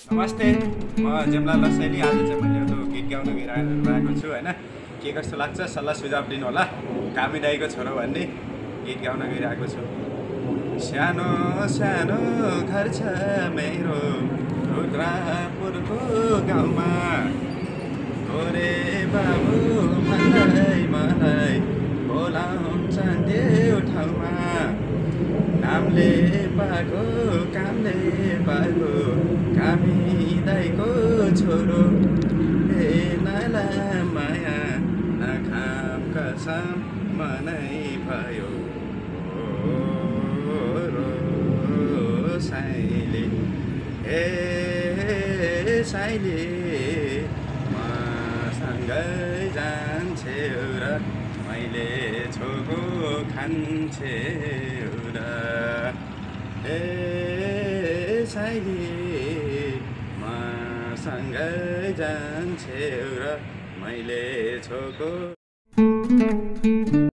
नमस्ते, म जेमला लसैली। आज चाहिँ मैले एउटा गीत गाउन गइरहेको छु होइन। के कस्तो लाग्छ सल्लाह सुझाव दिनु होला। कामी दाइको छोरो भन्ने गीत गाउन गइरहेको छु। सानो सानो घर छ मेरो रुद्रपुरको गाउँमा, गोरे बाबु भन्दै मलाई बोलाउँछन् त्यो ठाउँमा। नामले पाएको कामले पाएको कामी दाइको छोरो, हे नाला माया नखाम कसम मनै भयो। रो साइले हे साइले मसँगै जान्छौ र मैले छोको खान्छौ र। हे साइली मसँगै जान्छौ र मैले छोको